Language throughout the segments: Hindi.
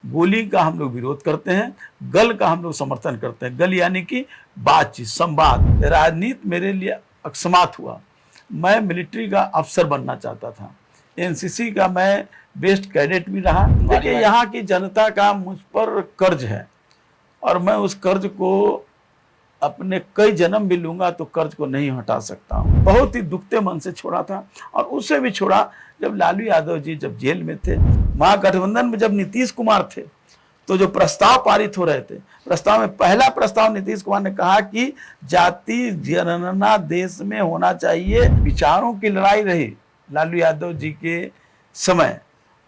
गोली का हम लोग विरोध करते हैं, गल का हम लोग समर्थन करते हैं। गल यानी कि बातचीत, संवाद। राजनीति मेरे लिए अकस्मात हुआ। मैं मिलिट्री का अफसर बनना चाहता था, एनसीसी का मैं बेस्ट कैडेट भी रहा। देखिए, यहाँ की जनता का मुझ पर कर्ज है और मैं उस कर्ज को अपने कई जन्म भी लूंगा तो कर्ज को नहीं हटा सकता हूँ। बहुत ही दुखते मन से छोड़ा था और उससे भी छोड़ा जब लालू यादव जी जब जेल में थे। महागठबंधन में जब नीतीश कुमार थे तो जो प्रस्ताव पारित हो रहे थे, प्रस्ताव में पहला प्रस्ताव नीतीश कुमार ने कहा कि जाति जनगणना देश में होना चाहिए। विचारों की लड़ाई रही लालू यादव जी के समय,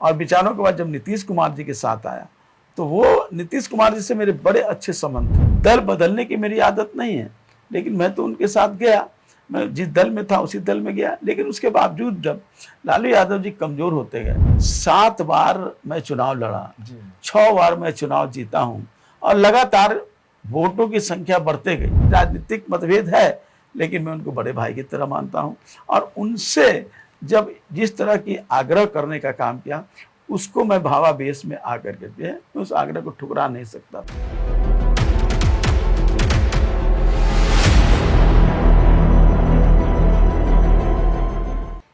और विचारों के बाद जब नीतीश कुमार जी के साथ आया तो वो नीतीश कुमार जी से मेरे बड़े अच्छे संबंध थे। दल बदलने की मेरी आदत नहीं है, लेकिन मैं तो उनके साथ गया, मैं जिस दल में था उसी दल में गया। लेकिन उसके बावजूद जब लालू यादव जी कमजोर होते गए, 7 बार मैं चुनाव लड़ा, 6 बार मैं चुनाव जीता हूं और लगातार वोटों की संख्या बढ़ते गई। राजनीतिक मतभेद है, लेकिन मैं उनको बड़े भाई की तरह मानता हूं और उनसे जब जिस तरह की आग्रह करने का काम किया, उसको मैं भावावेश में आकर के मैं उस आग्रह को ठुकरा नहीं सकता था।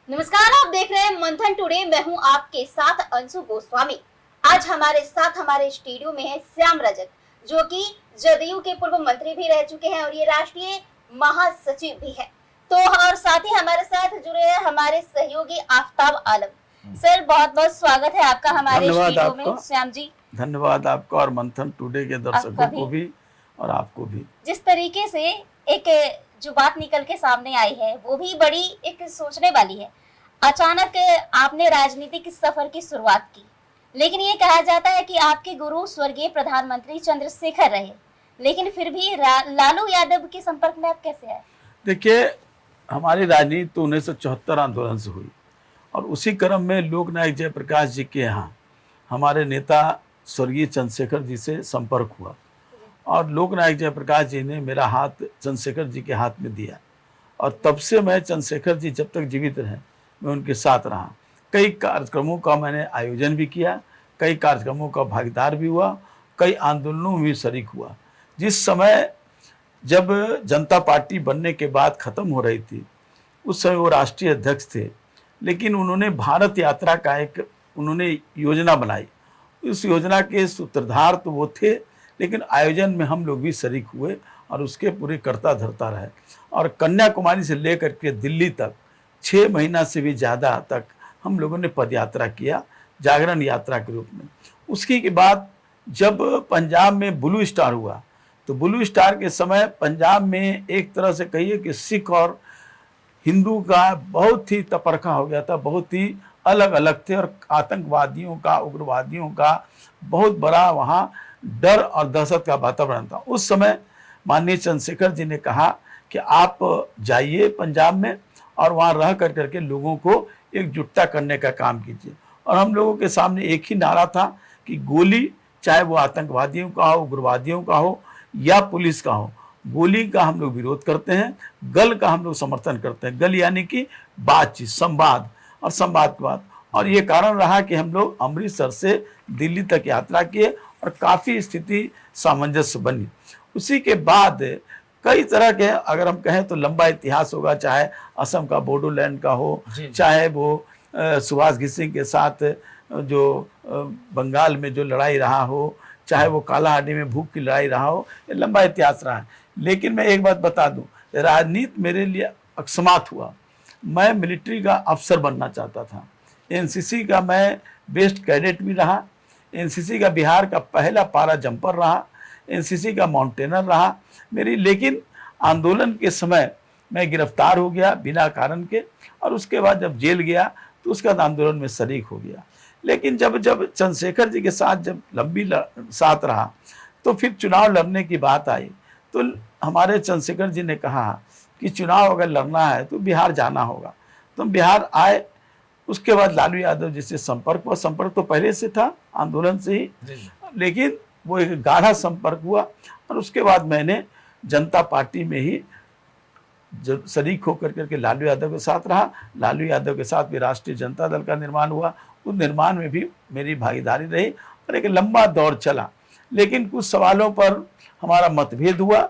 नमस्कार, आप देख रहे हैं मंथन टुडे। मैं हूं आपके साथ अंशु गोस्वामी। आज हमारे साथ हमारे स्टूडियो में है श्याम रजक, जो कि जदयू के पूर्व मंत्री भी रह चुके हैं और ये राष्ट्रीय महासचिव भी है। तो और साथ ही हमारे साथ जुड़े हैं हमारे सहयोगी आफ्ताब आलम। सर, बहुत बहुत स्वागत है आपका हमारे स्टूडियो में। श्याम जी, धन्यवाद आपका और मंथन टुडे के दर्शकों को भी और आपको भी। जिस तरीके से एक जो बात निकल के सामने आई है वो भी बड़ी एक सोचने वाली है। अचानक आपने राजनीतिक सफर की शुरुआत की, लेकिन ये कहा जाता है कि आपके गुरु स्वर्गीय प्रधानमंत्री चंद्रशेखर रहे, लेकिन फिर भी लालू यादव के संपर्क में आप कैसे आए? देखिए, हमारी राजनीति तो 1974 आंदोलन से हुई और उसी क्रम में लोकनायक जयप्रकाश जी के यहाँ हमारे नेता स्वर्गीय चंद्रशेखर जी से संपर्क हुआ और लोकनायक जयप्रकाश जी ने मेरा हाथ चंद्रशेखर जी के हाथ में दिया और तब से मैं चंद्रशेखर जी जब तक जीवित रहे मैं उनके साथ रहा। कई कार्यक्रमों का मैंने आयोजन भी किया, कई कार्यक्रमों का भागीदार भी हुआ, कई आंदोलनों में भी शरीक हुआ। जिस समय जब जनता पार्टी बनने के बाद ख़त्म हो रही थी, उस समय वो राष्ट्रीय अध्यक्ष थे, लेकिन उन्होंने भारत यात्रा का एक उन्होंने योजना बनाई। उस योजना के सूत्रधार तो वो थे, लेकिन आयोजन में हम लोग भी शरीक हुए और उसके पूरे कर्ता धर्ता रहे और कन्याकुमारी से लेकर के दिल्ली तक 6 महीना से भी ज़्यादा तक हम लोगों ने पदयात्रा किया, जागरण यात्रा के रूप में। उसके के बाद जब पंजाब में ब्लू स्टार हुआ तो ब्लू स्टार के समय पंजाब में एक तरह से कहिए कि सिख और हिंदू का बहुत ही तफरका हो गया था, बहुत ही अलग अलग थे और आतंकवादियों का, उग्रवादियों का बहुत बड़ा वहाँ डर और दहशत का वातावरण था। उस समय माननीय चंद्रशेखर जी ने कहा कि आप जाइए पंजाब में और वहाँ रह कर करके लोगों को एकजुटता करने का काम कीजिए। और हम लोगों के सामने एक ही नारा था कि गोली, चाहे वो आतंकवादियों का हो, उग्रवादियों का हो या पुलिस का हो, गोली का हम लोग विरोध करते हैं, गल का हम लोग समर्थन करते हैं। गल यानी कि बातचीत, संवाद और संवाद के बाद। और ये कारण रहा कि हम लोग अमृतसर से दिल्ली तक यात्रा किए और काफ़ी स्थिति सामंजस्य बनी। उसी के बाद कई तरह के, अगर हम कहें तो लंबा इतिहास होगा, चाहे असम का बोडोलैंड का हो, चाहे वो सुभाष घिसिंग के साथ जो बंगाल में जो लड़ाई रहा हो, चाहे वो कालाहांडी में भूख की लड़ाई रहा हो, ये लंबा इतिहास रहा है। लेकिन मैं एक बात बता दूं, राजनीति मेरे लिए अकस्मात हुआ। मैं मिलिट्री का अफसर बनना चाहता था, एनसीसी का मैं बेस्ट कैडेट भी रहा, एनसीसी का बिहार का पहला पारा जंपर रहा, एनसीसी का माउंटेनर रहा मेरी। लेकिन आंदोलन के समय मैं गिरफ्तार हो गया बिना कारण के और उसके बाद जब जेल गया तो उसके बाद आंदोलन में शरीक हो गया। लेकिन जब चंद्रशेखर जी के साथ जब लंबी साथ रहा तो फिर चुनाव लड़ने की बात आई तो हमारे चंद्रशेखर जी ने कहा कि चुनाव अगर लड़ना है तो बिहार जाना होगा। तो हम बिहार आए। उसके बाद लालू यादव जी से संपर्क हुआ। संपर्क तो पहले से था आंदोलन से ही, लेकिन वो एक गाढ़ा संपर्क हुआ और उसके बाद मैंने जनता पार्टी में ही जब शरीक होकर करके लालू यादव के साथ रहा। लालू यादव के साथ भी राष्ट्रीय जनता दल का निर्माण हुआ, उस निर्माण में भी मेरी भागीदारी रही और एक लंबा दौर चला। लेकिन कुछ सवालों पर हमारा मतभेद हुआ,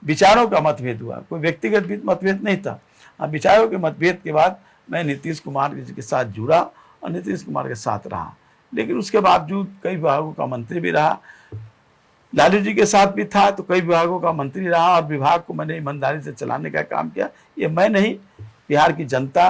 विचारों का मतभेद हुआ, कोई व्यक्तिगत भी मतभेद नहीं था। विचारों के मतभेद के बाद मैं नीतीश कुमार जी के साथ जुड़ा और नीतीश कुमार के साथ रहा। लेकिन उसके बावजूद कई विभागों का मंत्री भी रहा, लालू जी के साथ भी था तो कई विभागों का मंत्री रहा और विभाग को मैंने ईमानदारी से चलाने का काम किया। ये मैं नहीं, बिहार की जनता,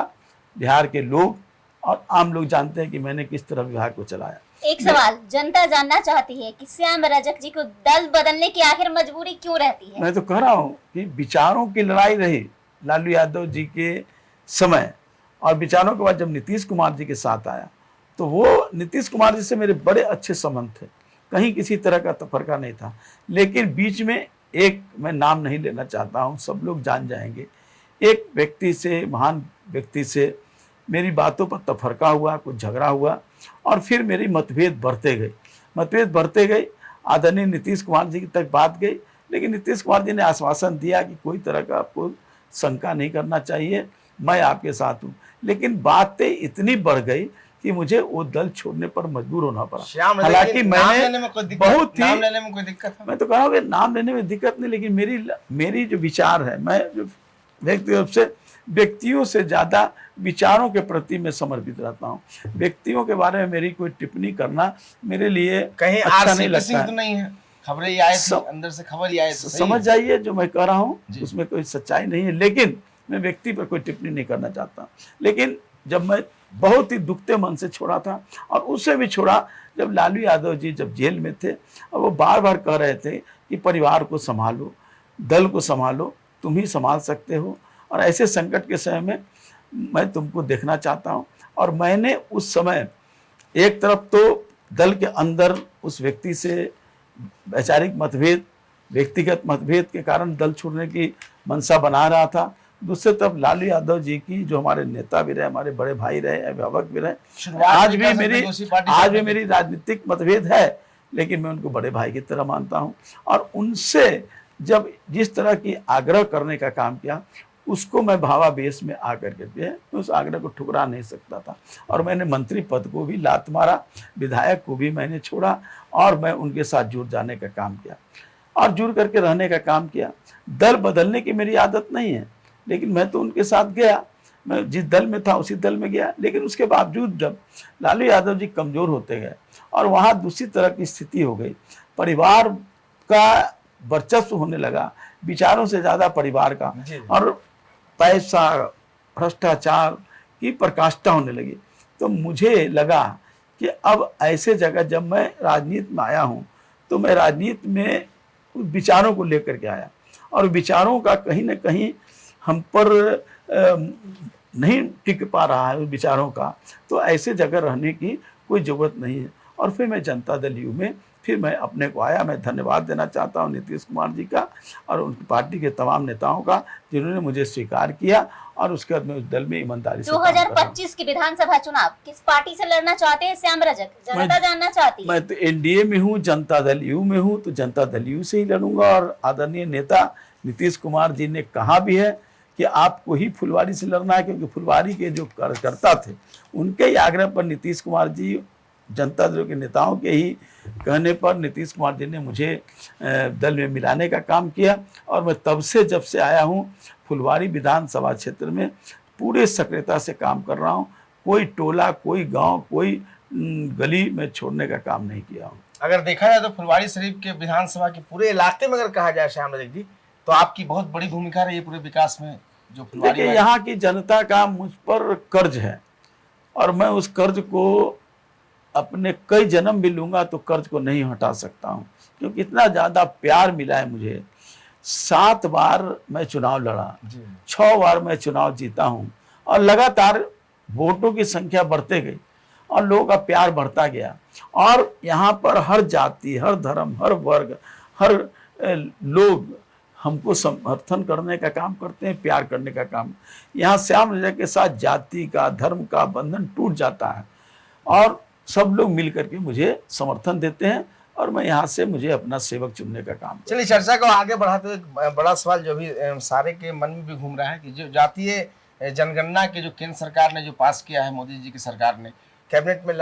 बिहार के लोग और आम लोग जानते हैं कि मैंने किस तरह विभाग को चलाया। एक सवाल जनता जानना चाहती है कि श्याम रजक जी को दल बदलने की आखिर मजबूरी क्यों रहती है? मैं तो कह रहा हूँ कि विचारों की लड़ाई रही लालू यादव जी के समय, और विचारों के बाद जब नीतीश कुमार जी के साथ आया तो वो नीतीश कुमार जी से मेरे बड़े अच्छे संबंध थे, कहीं किसी तरह का तफरका नहीं था। लेकिन बीच में एक, मैं नाम नहीं लेना चाहता हूँ, सब लोग जान जाएंगे, एक व्यक्ति से, महान व्यक्ति से मेरी बातों पर तफरका हुआ, कुछ झगड़ा हुआ और फिर मेरी मतभेद बढ़ते गए। आदरणीय नीतीश कुमार जी तक बात गई, लेकिन नीतीश कुमार जी ने आश्वासन दिया कि कोई तरह का आपको शंका नहीं करना चाहिए, मैं आपके साथ हूँ। लेकिन बातें इतनी बढ़ गई कि मुझे वो दल छोड़ने पर मजबूर होना पड़ा। हालांकि मैंने बहुत ही, नाम लेने में कोई दिक्कत है? मैं तो कह रहा हूँ कि नाम लेने में दिक्कत नहीं, लेकिन मेरी जो विचार है, मैं जो व्यक्तिगत से व्यक्तियों से ज्यादा विचारों के प्रति मैं समर्पित रहता हूँ। व्यक्तियों के बारे में मेरी कोई टिप्पणी करना मेरे लिए कहीं अच्छा नहीं लगता तो नहीं है? खबरें ये आए थे, अंदर से खबर ये आए थे, समझ जाइए जो मैं कह रहा हूँ उसमें कोई सच्चाई नहीं है, लेकिन मैं व्यक्ति पर कोई टिप्पणी नहीं करना चाहता। लेकिन जब मैं बहुत ही दुखते मन से छोड़ा था, और उससे भी छोड़ा जब लालू यादव जी जब जेल में थे और वो बार बार कह रहे थे कि परिवार को संभालो, दल को संभालो, तुम ही संभाल सकते हो, और ऐसे संकट के समय में मैं तुमको देखना चाहता हूँ। और मैंने उस समय एक तरफ तो दल के अंदर उस व्यक्ति से वैचारिक मतभेद, व्यक्तिगत मतभेद के कारण दल छोड़ने की मंशा बना रहा था, दूसरी तरफ लालू यादव जी की जो हमारे नेता भी रहे, हमारे बड़े भाई रहे, अभिभावक भी रहे, आज भी मेरी राजनीतिक मतभेद है, लेकिन मैं उनको बड़े भाई की तरह मानता हूँ। और उनसे जब जिस तरह की आग्रह करने का काम किया, उसको मैं भावावेश में आकर के उस आग्रह को ठुकरा नहीं सकता था, और मैंने मंत्री पद को भी लात मारा, विधायक को भी मैंने छोड़ा, और मैं उनके साथ जुड़ जाने का काम किया और जुड़ करके रहने का काम किया। दल बदलने की मेरी आदत नहीं है, लेकिन मैं तो उनके साथ गया, मैं जिस दल में था उसी दल में गया। लेकिन उसके बावजूद जब लालू यादव जी कमजोर होते गए और वहाँ दूसरी तरह की स्थिति हो गई, परिवार का वर्चस्व होने लगा, विचारों से ज्यादा परिवार का, और पैसा, भ्रष्टाचार की प्रकाष्ठा होने लगी, तो मुझे लगा कि अब ऐसे जगह जब मैं राजनीति में आया हूँ तो मैं राजनीति में विचारों को लेकर के आया, और विचारों का कहीं ना कहीं हम पर नहीं टिक पा रहा है उस विचारों का, तो ऐसे जगह रहने की कोई ज़रूरत नहीं है। और फिर मैं जनता दल यू में फिर मैं अपने को आया। मैं धन्यवाद देना चाहता हूं नीतीश कुमार जी का और उनकी पार्टी के तमाम नेताओं का, जिन्होंने मुझे स्वीकार किया, और उसके बाद मैं उस दल में ईमानदारी से 2025 के विधानसभा चुनाव किस पार्टी से लड़ना चाहते हैं श्याम रजक, जनता जानना चाहती है? मैं तो एनडीए में हूँ, जनता दल यू में हूँ, तो जनता दल यू से ही लड़ूंगा। और आदरणीय नेता नीतीश कुमार जी ने कहा भी है कि आपको ही फुलवारी से लड़ना है, क्योंकि फुलवारी के जो कार्यकर्ता थे उनके ही आग्रह पर नीतीश कुमार जी, जनता दल के नेताओं के ही कहने पर नीतीश कुमार जी ने मुझे दल में मिलाने का काम किया। और मैं तब से जब से आया हूँ फुलवारी विधानसभा क्षेत्र में पूरे सक्रियता से काम कर रहा हूँ। कोई टोला, कोई गांव, कोई गली में छोड़ने का काम नहीं किया हूँ। अगर देखा जाए तो फुलवारी शरीफ के विधानसभा के पूरे इलाके में अगर कहा जाए श्याम रजक जी, तो आपकी बहुत बड़ी भूमिका रही है पूरे विकास में। जो फुलवारी, देखिए यहाँ की जनता का मुझ पर कर्ज है, और मैं उस कर्ज को अपने कई जन्म भी लूंगा तो कर्ज को नहीं हटा सकता हूँ, क्योंकि इतना ज्यादा प्यार मिला है मुझे। 7 बार मैं चुनाव लड़ा, 6 बार मैं चुनाव जीता हूँ, और लगातार वोटों की संख्या बढ़ते गई और लोगों का प्यार बढ़ता गया। और यहाँ पर हर जाति, हर धर्म, हर वर्ग, हर लोग हमको समर्थन करने का काम करते हैं, प्यार करने का काम। यहाँ श्याम रजक के साथ जाति का, धर्म का बंधन टूट जाता है, और सब लोग मिल करके मुझे समर्थन देते हैं, और मैं यहाँ से मुझे अपना सेवक चुनने का काम। चलिए चर्चा को आगे बढ़ाते हुए बड़ा सवाल जो भी सारे के मन में भी घूम रहा है कि जो जातीय जनगणना के जो केंद्र सरकार ने जो पास किया है, मोदी जी की सरकार ने, कैबिनेट में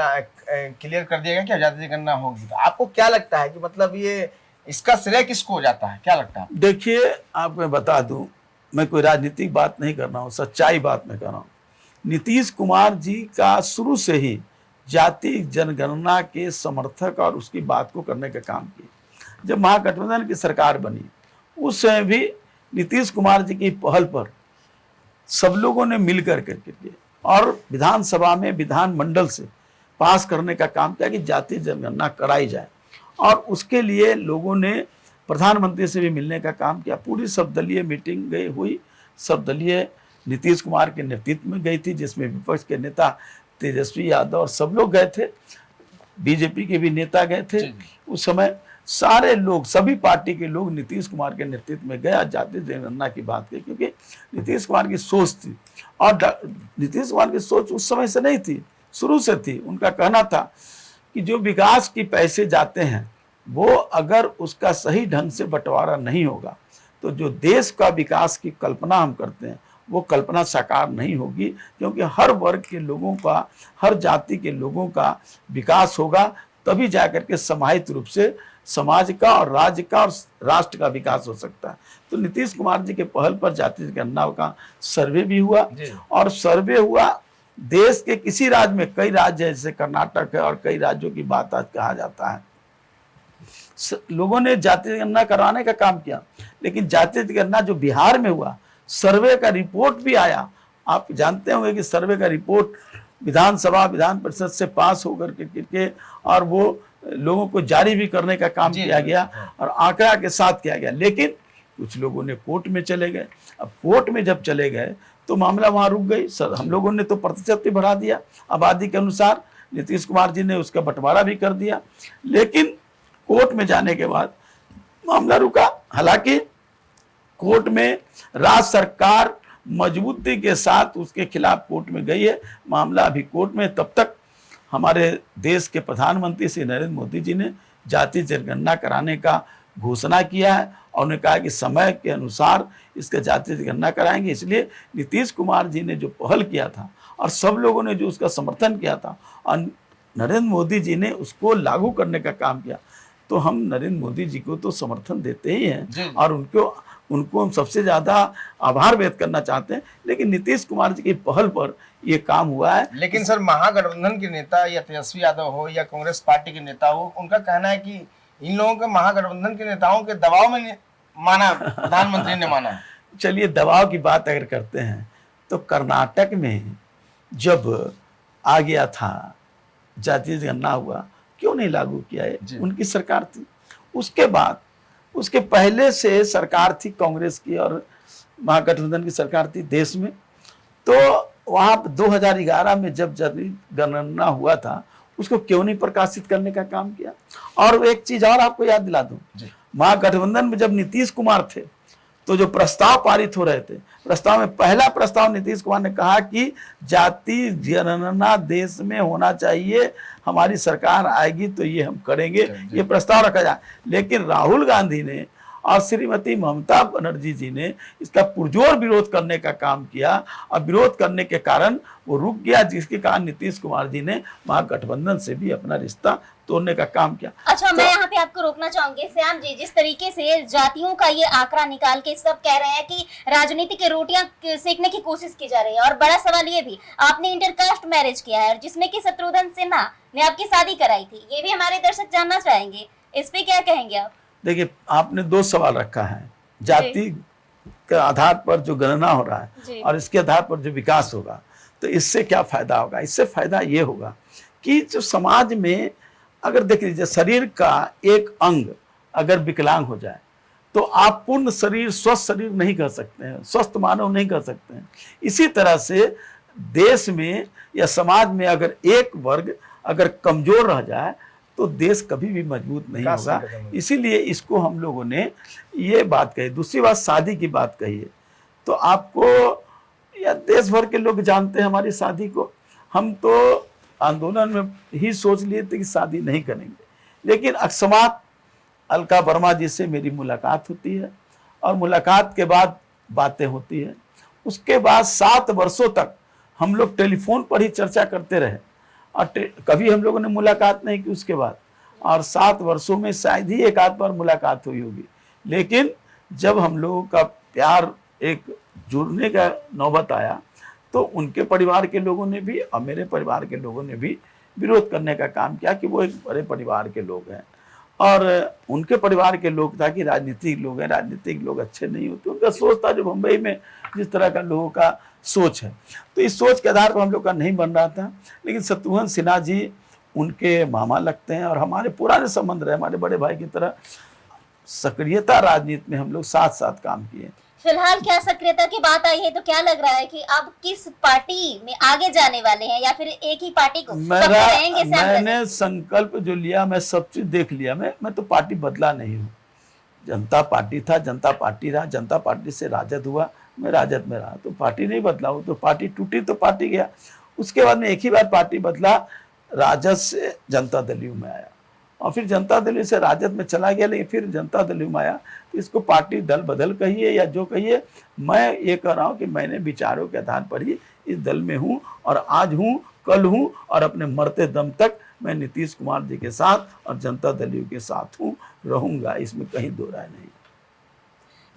क्लियर कर दिया गया कि आजादी जनगणना होगी। तो आपको क्या लगता है कि मतलब ये इसका श्रेय किसको हो जाता है, क्या लगता है? देखिए, आपको मैं बता दूं, मैं कोई राजनीतिक बात नहीं कर रहा हूँ, सच्चाई बात मैं कर रहा हूँ। नीतीश कुमार जी का शुरू से ही जाति जनगणना के समर्थक और उसकी बात को करने का काम किया। जब महागठबंधन की सरकार बनी उस समय भी नीतीश कुमार जी की पहल पर सब लोगों ने मिलकर करके और विधानसभा में विधानमंडल से पास करने का काम किया कि जाति जनगणना कराई जाए, और उसके लिए लोगों ने प्रधानमंत्री से भी मिलने का काम किया। पूरी सर्वदलीय मीटिंग हुई, सर्वदलीय नीतीश कुमार के नेतृत्व में गई थी, जिसमें विपक्ष के नेता तेजस्वी यादव और सब लोग गए थे, बीजेपी के भी नेता गए थे। उस समय सारे लोग, सभी पार्टी के लोग नीतीश कुमार के नेतृत्व में गए, जाति जनगणना की बात की, क्योंकि नीतीश कुमार की सोच थी। और नीतीश कुमार की सोच उस समय से नहीं थी, शुरू से थी। उनका कहना था कि जो विकास के पैसे जाते हैं वो अगर उसका सही ढंग से बंटवारा नहीं होगा तो जो देश का विकास की कल्पना हम करते हैं वो कल्पना साकार नहीं होगी, क्योंकि हर वर्ग के लोगों का, हर जाति के लोगों का विकास होगा, तभी जाकर के समाहित रूप से समाज का और राज्य का और राष्ट्र का विकास हो सकता है। तो नीतीश कुमार जी के पहल पर जाति जनगणना का सर्वे भी हुआ, और सर्वे हुआ देश के किसी राज्य में, कई राज्य जैसे कर्नाटक है और कई राज्यों की बात आज कहा जाता है, लोगों ने जाति जनगणना कराने का काम किया। लेकिन जाति जनगणना जो बिहार में हुआ, सर्वे का रिपोर्ट भी आया। आप जानते होंगे कि सर्वे का रिपोर्ट विधानसभा विधान परिषद से पास होकर के और वो लोगों को जारी भी करने का काम किया गया और आंकड़ा के साथ किया गया। लेकिन कुछ लोगों ने कोर्ट में चले गए। अब कोर्ट में जब चले गए तो मामला वहां रुक गई। हम लोगों ने तो प्रतिशत भी बढ़ा दिया आबादी के अनुसार, नीतीश कुमार जी ने उसका बंटवारा भी कर दिया, लेकिन कोर्ट में जाने के बाद मामला रुका। हालांकि कोर्ट में राज्य सरकार मजबूती के साथ उसके खिलाफ कोर्ट में गई है, मामला अभी कोर्ट में। तब तक हमारे देश के प्रधानमंत्री श्री नरेंद्र मोदी जी ने जाति जनगणना कराने का घोषणा किया है और उन्होंने कहा कि समय के अनुसार इसका जाति जनगणना कराएंगे। इसलिए नीतीश कुमार जी ने जो पहल किया था और सब लोगों ने जो उसका समर्थन किया था और नरेंद्र मोदी जी ने उसको लागू करने का काम किया, तो हम नरेंद्र मोदी जी को तो समर्थन देते ही हैं और उनको हम सबसे ज्यादा आभार व्यक्त करना चाहते हैं। लेकिन नीतीश कुमार जी की पहल पर ये काम हुआ है। लेकिन सर, महागठबंधन के नेता या तेजस्वी यादव हो या कांग्रेस पार्टी के नेता हो, उनका कहना है कि इन लोगों के महागठबंधन के नेताओं के दबाव में माना, प्रधानमंत्री ने माना है। चलिए, दबाव की बात अगर करते हैं तो कर्नाटक में जब आ गया था, जाति जनगणना हुआ, क्यों नहीं लागू किया है? उनकी सरकार थी। उसके बाद, उसके पहले से सरकार थी कांग्रेस की और महागठबंधन की सरकार थी देश में। तो वहां 2011 में जब जाति जनगणना हुआ था, उसको क्यों नहीं प्रकाशित करने का काम किया? और एक चीज और आपको याद दिला दूं, महागठबंधन में जब नीतीश कुमार थे तो जो प्रस्ताव पारित हो रहे थे, प्रस्ताव में पहला प्रस्ताव नीतीश कुमार ने कहा कि जाति जनगणना देश में होना चाहिए, हमारी सरकार आएगी तो ये हम करेंगे, ये प्रस्ताव रखा जाए। लेकिन राहुल गांधी ने और श्रीमती ममता बनर्जी जी ने इसका पुरजोर विरोध करने का काम किया और विरोध करने के कारण वो रुक गया, जिसके कारण नीतीश कुमार जी ने महागठबंधन से भी अपना रिश्ता तोड़ने का काम किया। अच्छा, मैं यहाँ पे आपको रोकना चाहूंगी श्याम जी। जिस तरीके से जातियों का ये आंकड़ा निकाल के सब कह रहे हैं कि राजनीति की रोटियां सेकने की कोशिश की जा रही है, और बड़ा सवाल ये भी, आपने इंटरकास्ट मैरिज किया है जिसमें कि शत्रुघ्न सिन्हा ने आपकी शादी कराई थी, ये भी हमारे दर्शक जानना चाहेंगे, इस पे क्या कहेंगे आप? देखिए, आपने दो सवाल रखा है, जाति के आधार पर जो गणना हो रहा है और इसके आधार पर जो विकास होगा, तो इससे क्या फायदा होगा? इससे फायदा ये होगा कि जो समाज में, अगर देख लीजिए, शरीर का एक अंग अगर विकलांग हो जाए तो आप पूर्ण शरीर, स्वस्थ शरीर नहीं कर सकते हैं, स्वस्थ मानव नहीं कर सकते हैं। इसी तरह से देश में या समाज में अगर एक वर्ग अगर कमजोर रह जाए तो देश कभी भी मजबूत नहीं होगा। इसीलिए इसको हम लोगों ने ये बात कही। दूसरी बात, शादी की बात कही है, तो आपको या देश भर के लोग जानते हैं हमारी शादी को। हम तो आंदोलन में ही सोच लिए थे कि शादी नहीं करेंगे, लेकिन अकस्मात अलका वर्मा जी से मेरी मुलाकात होती है और मुलाकात के बाद बातें होती है। उसके बाद 7 वर्षों तक हम लोग टेलीफोन पर ही चर्चा करते रहे और कभी हम लोगों ने मुलाकात नहीं की उसके बाद, और 7 वर्षों में शायद ही एक आध बार मुलाकात हुई होगी। लेकिन जब हम लोगों का प्यार एक जुड़ने का नौबत आया तो उनके परिवार के लोगों ने भी और मेरे परिवार के लोगों ने भी विरोध करने का काम किया कि वो एक बड़े परिवार के लोग हैं, और उनके परिवार के लोग था कि राजनीतिक लोग हैं, राजनीतिक लोग अच्छे नहीं होते। उनका सोच था जो मुंबई में जिस तरह का लोगों का सोच है, तो इस सोच के आधार पर हम लोग का नहीं बन रहा था। लेकिन शत्रुघ्न सिन्हा जी उनके मामा लगते हैं और हमारे पुराने संबंध रहे, हमारे बड़े भाई की तरह सक्रियता राजनीति में हम लोग साथ साथ काम किए। फिलहाल क्या सक्रियता की बात आई है तो क्या लग रहा है कि अब किस पार्टी में आगे जाने वाले हैं या फिर एक ही पार्टी को पकड़े रहेंगे? मैंने संकल्प जो लिया, मैं सब चीज देख लिया। मैं तो पार्टी बदला नहीं हूँ। जनता पार्टी था, जनता पार्टी रहा, जनता पार्टी से राजद हुआ, मैं राजद में रहा, तो पार्टी नहीं बदला हूँ। तो पार्टी टूटी तो पार्टी गया। उसके बाद में एक ही बार पार्टी बदला, राजद से जनता दल में आया और फिर जनता दल से राजद में चला गया, लेकिन फिर जनता दल में आया। तो इसको पार्टी दल बदल कहिए या जो कहिए, मैं ये कह रहा हूँ कि मैंने विचारों के आधार पर ही इस दल में हूँ और आज हूँ, कल हूँ और अपने मरते दम तक मैं नीतीश कुमार जी के साथ और जनता दल के साथ हूँ, रहूंगा, इसमें कहीं दो राय नहीं।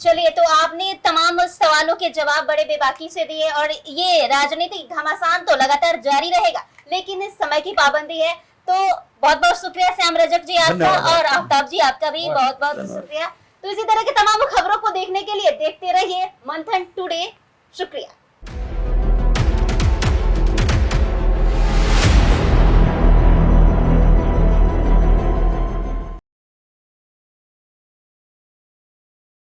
चलिए, तो आपने तमाम सवालों के जवाब बड़े बेबाकी से दिए और ये राजनीतिक घमासान तो लगातार जारी रहेगा, लेकिन इस समय की पाबंदी है। तो बहुत बहुत शुक्रिया श्याम रजक जी आपका, और आफ्ताब जी आपका भी बहुत बहुत शुक्रिया। तो इसी तरह के तमाम खबरों को देखने के लिए देखते रहिए मंथन टुडे। शुक्रिया।